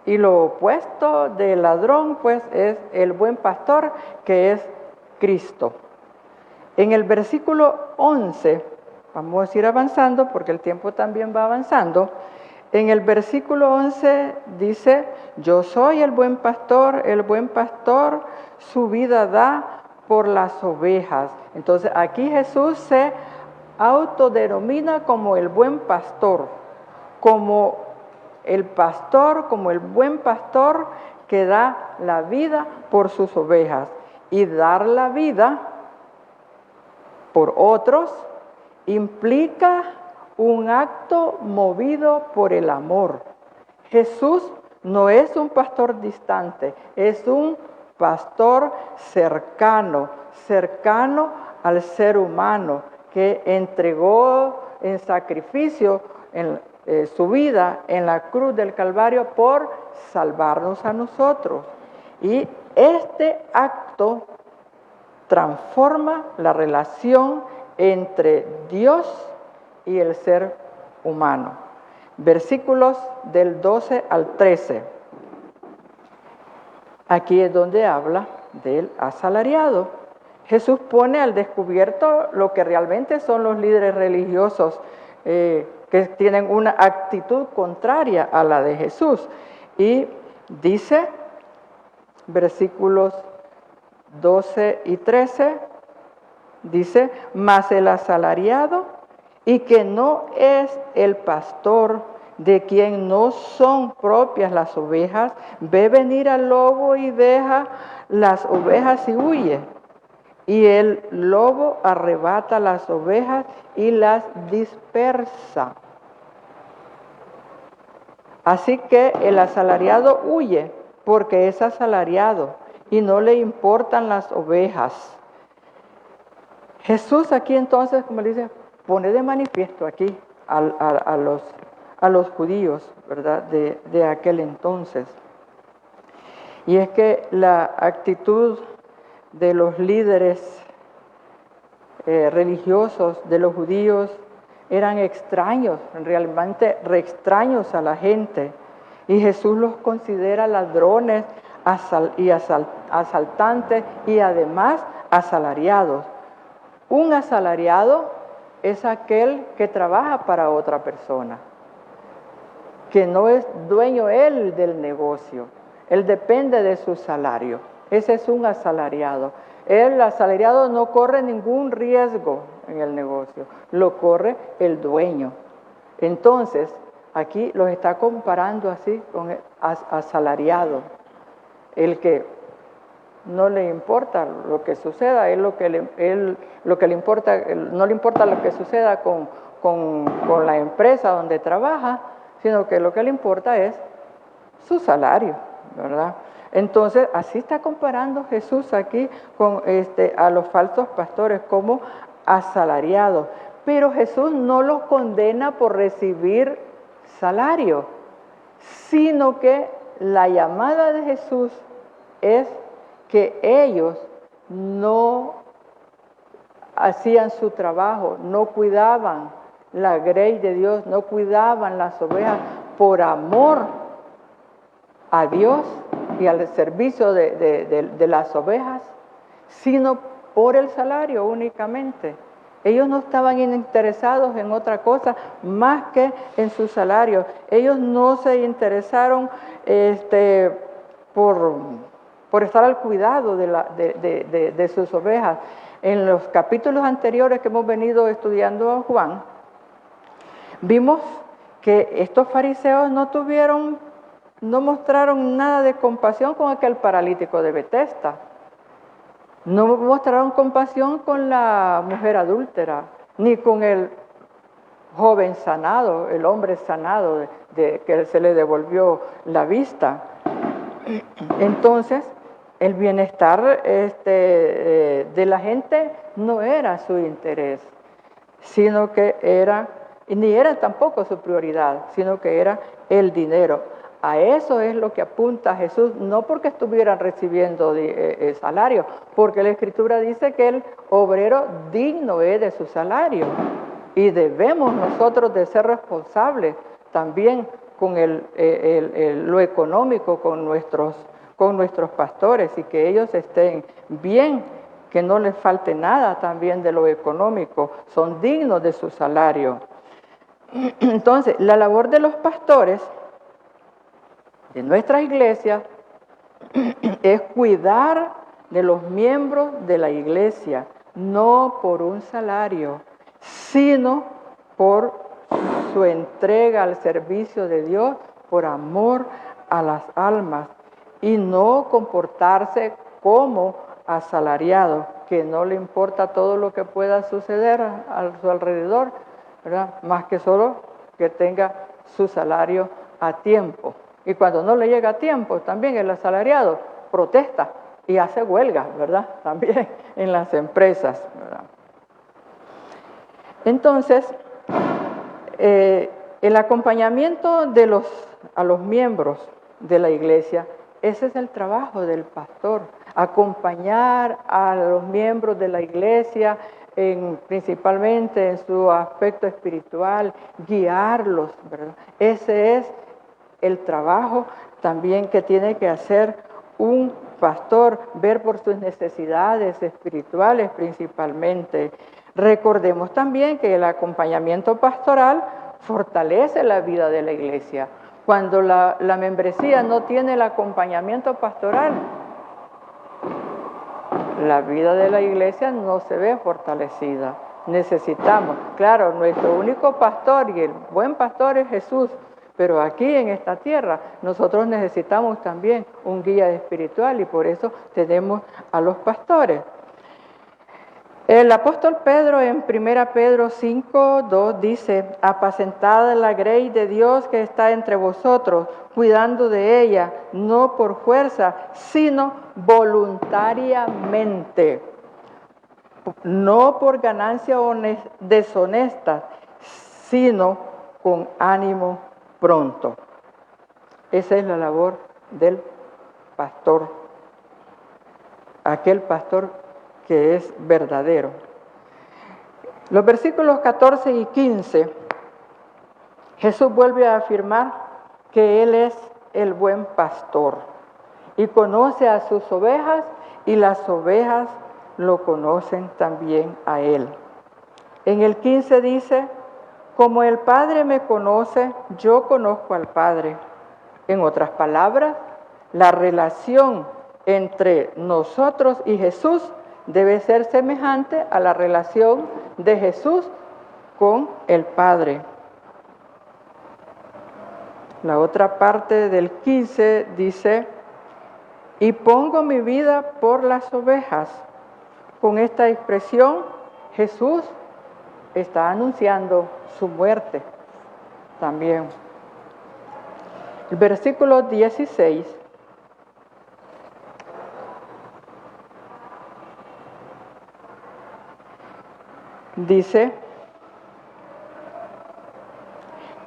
Y lo opuesto del ladrón, pues, es el buen pastor, que es Cristo. En el versículo 11, vamos a ir avanzando porque el tiempo también va avanzando. En el versículo 11 dice, yo soy el buen pastor su vida da por las ovejas. Entonces aquí Jesús se autodenomina como el buen pastor, como el buen pastor que da la vida por sus ovejas. Y dar la vida por otros implica un acto movido por el amor. Jesús no es un pastor distante, es un pastor cercano al ser humano, que entregó en sacrificio su vida en la cruz del Calvario por salvarnos a nosotros. Y este acto transforma la relación entre Dios y el ser humano. Versículos del 12 al 13. Aquí es donde habla del asalariado. Jesús pone al descubierto lo que realmente son los líderes religiosos que tienen una actitud contraria a la de Jesús. Y dice, versículos 12 y 13, dice, mas el asalariado, y que no es el pastor, de quien no son propias las ovejas, ve venir al lobo y deja las ovejas y huye. Y el lobo arrebata las ovejas y las dispersa. Así que el asalariado huye porque es asalariado y no le importan las ovejas. Jesús aquí entonces, como le dice, pone de manifiesto aquí a los judíos, ¿verdad?, de aquel entonces. Y es que la actitud de los líderes religiosos de los judíos eran extraños, realmente extraños a la gente. Y Jesús los considera ladrones y asaltantes y además asalariados. Un asalariado es aquel que trabaja para otra persona, que no es dueño él del negocio, él depende de su salario. Ese es un asalariado. El asalariado no corre ningún riesgo en el negocio, lo corre el dueño. Entonces, aquí los está comparando así con el asalariado, el que no le importa lo que suceda, no le importa lo que suceda con la empresa donde trabaja, sino que lo que le importa es su salario, ¿verdad? Entonces, así está comparando Jesús aquí con a los falsos pastores como asalariados. Pero Jesús no los condena por recibir salario, sino que la llamada de Jesús es que ellos no hacían su trabajo, no cuidaban la grey de Dios, no cuidaban las ovejas por amor a Dios y al servicio de las ovejas, sino por el salario únicamente. Ellos no estaban interesados en otra cosa más que en su salario. Ellos no se interesaron por estar al cuidado de sus ovejas. En los capítulos anteriores que hemos venido estudiando a Juan, vimos que estos fariseos no mostraron nada de compasión con aquel paralítico de Betesda. No mostraron compasión con la mujer adúltera, ni con el joven sanado, el hombre sanado, que se le devolvió la vista. Entonces, el bienestar de la gente no era su interés, sino que ni era tampoco su prioridad, sino que era el dinero. A eso es lo que apunta Jesús, no porque estuvieran recibiendo salario, porque la Escritura dice que el obrero digno es de su salario. Y debemos nosotros de ser responsables también con lo económico, con nuestros pastores, y que ellos estén bien, que no les falte nada también de lo económico, son dignos de su salario. Entonces, la labor de los pastores de nuestra iglesia es cuidar de los miembros de la iglesia, no por un salario, sino por su entrega al servicio de Dios, por amor a las almas, y no comportarse como asalariado, que no le importa todo lo que pueda suceder a su alrededor, ¿verdad? Más que solo que tenga su salario a tiempo. Y cuando no le llega a tiempo, también el asalariado protesta y hace huelga, ¿verdad? También en las empresas, ¿verdad? Entonces, el acompañamiento a los miembros de la iglesia, ese es el trabajo del pastor, acompañar a los miembros de la iglesia, principalmente en su aspecto espiritual, guiarlos, ¿verdad? Ese es el trabajo también que tiene que hacer un pastor, ver por sus necesidades espirituales principalmente. Recordemos también que el acompañamiento pastoral fortalece la vida de la iglesia. Cuando la membresía no tiene el acompañamiento pastoral, la vida de la iglesia no se ve fortalecida. Necesitamos, claro, nuestro único pastor y el buen pastor es Jesús, pero aquí en esta tierra nosotros necesitamos también un guía espiritual y por eso tenemos a los pastores. El apóstol Pedro en 1 Pedro 5:2 dice: apacentad la grey de Dios que está entre vosotros, cuidando de ella, no por fuerza, sino voluntariamente, no por ganancia deshonesta, sino con ánimo pronto. Esa es la labor del pastor, aquel pastor que es verdadero. Los versículos 14 y 15, Jesús vuelve a afirmar que Él es el buen pastor y conoce a sus ovejas y las ovejas lo conocen también a Él. En el 15 dice: como el Padre me conoce, yo conozco al Padre. En otras palabras, la relación entre nosotros y Jesús debe ser semejante a la relación de Jesús con el Padre. La otra parte del 15 dice: y pongo mi vida por las ovejas. Con esta expresión, Jesús está anunciando su muerte también. El versículo 16 dice: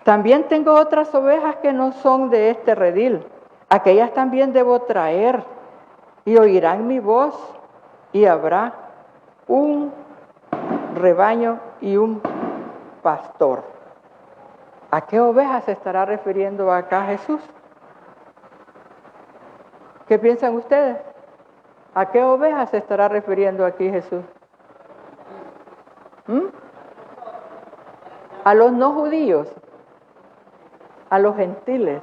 También tengo otras ovejas que no son de este redil. Aquellas también debo traer, y oirán mi voz, y habrá un rebaño y un pastor. ¿A qué ovejas se estará refiriendo acá Jesús? ¿Qué piensan ustedes? ¿A qué ovejas se estará refiriendo aquí Jesús? A los no judíos, a los gentiles,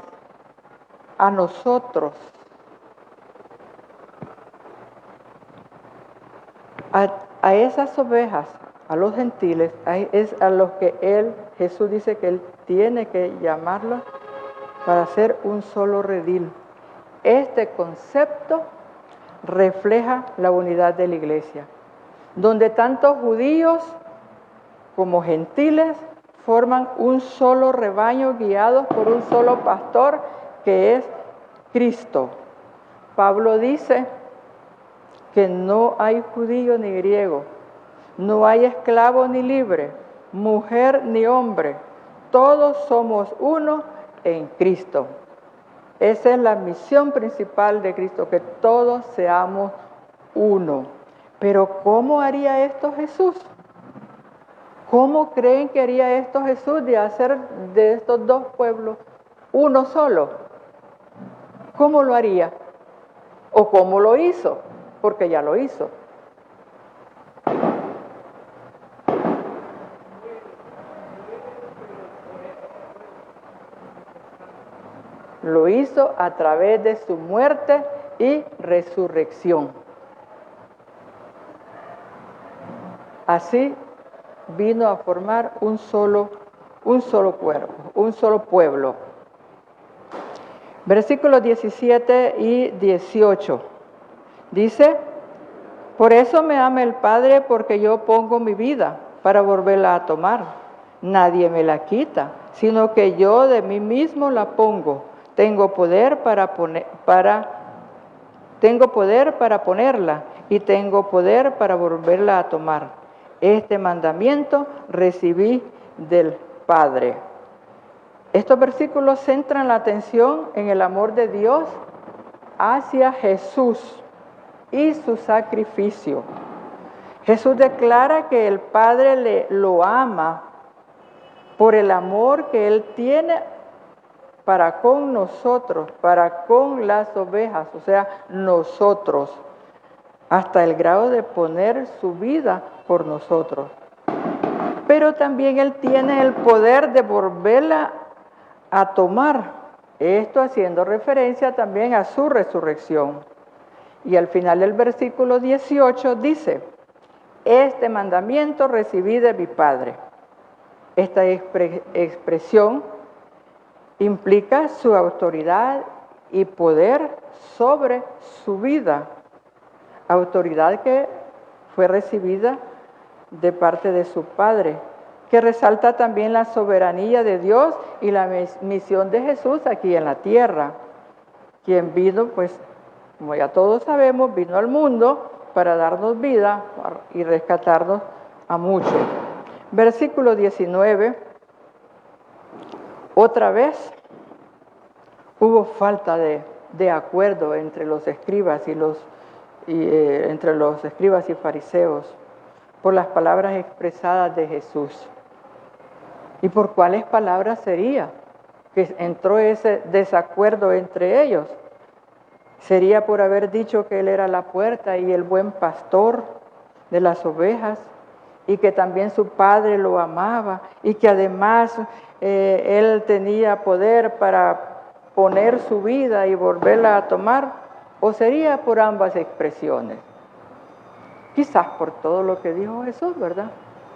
a nosotros, a esas ovejas, a los gentiles, es a los que Jesús dice que Él tiene que llamarlos para ser un solo redil. Este concepto refleja la unidad de la iglesia, donde tanto judíos como gentiles forman un solo rebaño guiados por un solo pastor que es Cristo. Pablo dice que no hay judío ni griego, no hay esclavo ni libre, mujer ni hombre, todos somos uno en Cristo. Esa es la misión principal de Cristo, que todos seamos uno. Pero ¿cómo haría esto Jesús? ¿Cómo creen que haría esto Jesús de hacer de estos dos pueblos uno solo? ¿Cómo lo haría? ¿O cómo lo hizo? Porque ya lo hizo. Lo hizo a través de su muerte y resurrección. Así vino a formar un solo cuerpo, un solo pueblo. Versículos 17 y 18. Dice, por eso me ama el Padre, porque yo pongo mi vida para volverla a tomar. Nadie me la quita, sino que yo de mí mismo la pongo. Tengo poder para ponerla y tengo poder para volverla a tomar. Este mandamiento recibí del Padre. Estos versículos centran la atención en el amor de Dios hacia Jesús y su sacrificio. Jesús declara que el Padre lo ama por el amor que Él tiene para con nosotros, para con las ovejas, o sea, nosotros, hasta el grado de poner su vida por nosotros. Pero también Él tiene el poder de volverla a tomar, esto haciendo referencia también a su resurrección. Y al final del versículo 18 dice, este mandamiento recibí de mi Padre. Esta expresión implica su autoridad y poder sobre su vida, autoridad que fue recibida de parte de su Padre, que resalta también la soberanía de Dios y la misión de Jesús aquí en la tierra, quien vino, pues, como ya todos sabemos, vino al mundo para darnos vida y rescatarnos a muchos. Versículo 19. Otra vez hubo falta de acuerdo entre los escribas entre los escribas y fariseos por las palabras expresadas de Jesús. ¿Y por cuáles palabras sería que entró ese desacuerdo entre ellos? ¿Sería por haber dicho que Él era la puerta y el buen pastor de las ovejas? Y que también su Padre lo amaba y que además Él tenía poder para poner su vida y volverla a tomar, o sería por ambas expresiones. Quizás por todo lo que dijo Jesús, ¿verdad?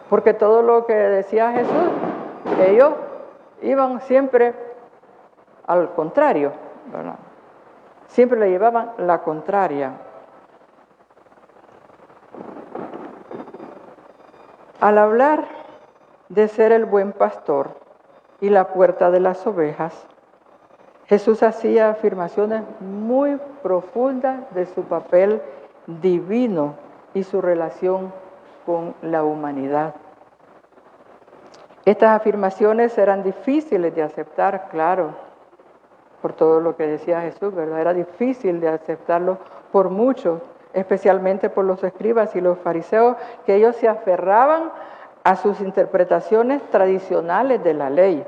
Porque todo lo que decía Jesús, ellos iban siempre al contrario, ¿verdad? Siempre le llevaban la contraria. Al hablar de ser el buen pastor y la puerta de las ovejas, Jesús hacía afirmaciones muy profundas de su papel divino y su relación con la humanidad. Estas afirmaciones eran difíciles de aceptar, claro, por todo lo que decía Jesús, ¿verdad? Era difícil de aceptarlo por muchos, especialmente por los escribas y los fariseos, que ellos se aferraban a sus interpretaciones tradicionales de la ley.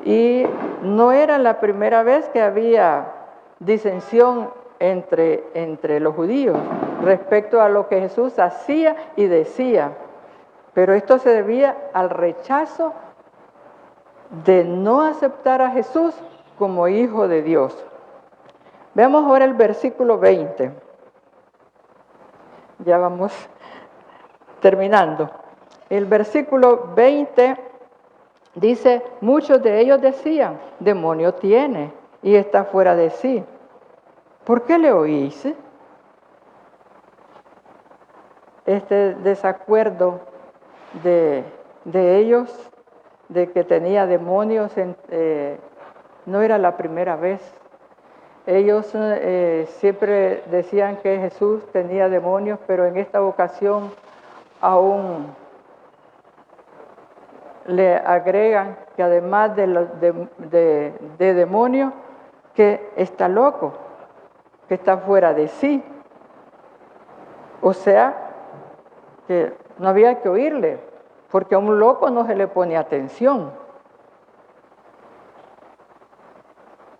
Y no era la primera vez que había disensión entre los judíos respecto a lo que Jesús hacía y decía. Pero esto se debía al rechazo de no aceptar a Jesús como Hijo de Dios. Veamos ahora el versículo 20. Ya vamos terminando. El versículo 20 dice, muchos de ellos decían, demonio tiene y está fuera de sí. ¿Por qué le oís? Este desacuerdo de ellos, de que tenía demonios, no era la primera vez. Ellos siempre decían que Jesús tenía demonios, pero en esta ocasión aún le agregan que además de demonio, que está loco, que está fuera de sí. O sea, que no había que oírle, porque a un loco no se le pone atención.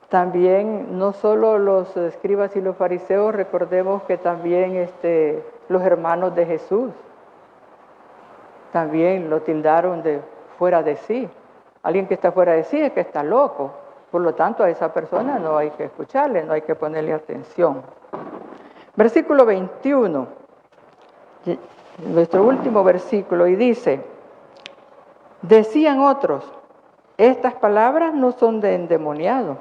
También, no solo los escribas y los fariseos, recordemos que también los hermanos de Jesús también lo tildaron de fuera de sí. Alguien que está fuera de sí es que está loco. Por lo tanto, a esa persona no hay que escucharle, no hay que ponerle atención. Versículo 21, nuestro último versículo, y dice, decían otros, estas palabras no son de endemoniado.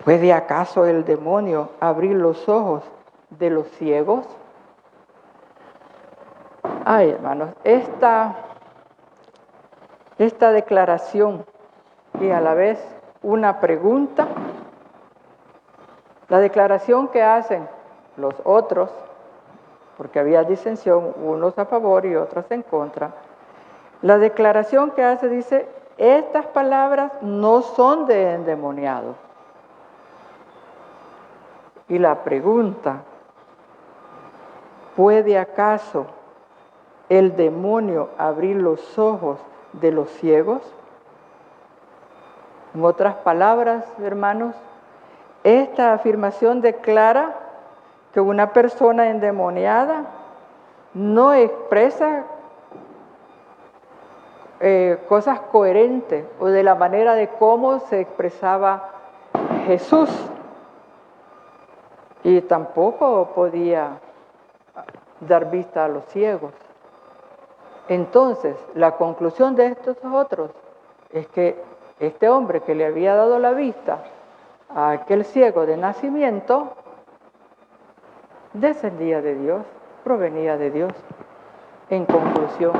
¿Puede acaso el demonio abrir los ojos de los ciegos? Ay, hermanos, esta declaración y a la vez una pregunta, la declaración que hacen los otros, porque había disensión, unos a favor y otros en contra, la declaración que hace dice, estas palabras no son de endemoniado. Y la pregunta, ¿puede acaso el demonio abrir los ojos de los ciegos? En otras palabras, hermanos, esta afirmación declara que una persona endemoniada no expresa cosas coherentes o de la manera de cómo se expresaba Jesús. Y tampoco podía dar vista a los ciegos. Entonces, la conclusión de estos otros es que este hombre que le había dado la vista a aquel ciego de nacimiento, descendía de Dios, provenía de Dios. En conclusión,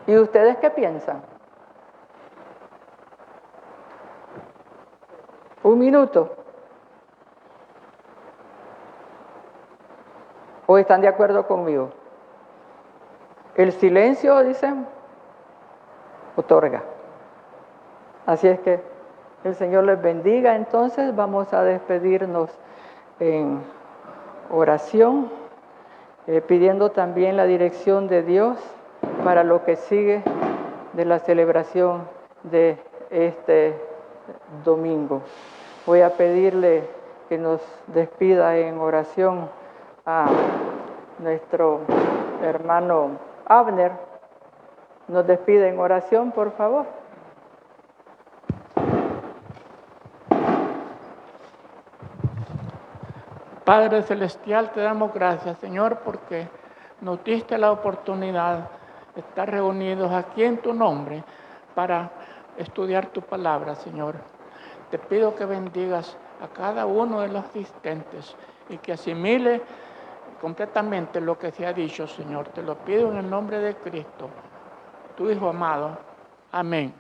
¿y ustedes qué piensan? Un minuto. ¿O están de acuerdo conmigo? El silencio, dicen, otorga. Así es que el Señor les bendiga. Entonces vamos a despedirnos en oración, pidiendo también la dirección de Dios para lo que sigue de la celebración de este domingo. Voy a pedirle que nos despida en oración a nuestro hermano Abner. Nos despide en oración, por favor. Padre Celestial, te damos gracias, Señor, porque nos diste la oportunidad de estar reunidos aquí en tu nombre para estudiar tu palabra, Señor. Te pido que bendigas a cada uno de los asistentes y que asimile completamente lo que se ha dicho, Señor. Te lo pido en el nombre de Cristo, tu Hijo amado. Amén.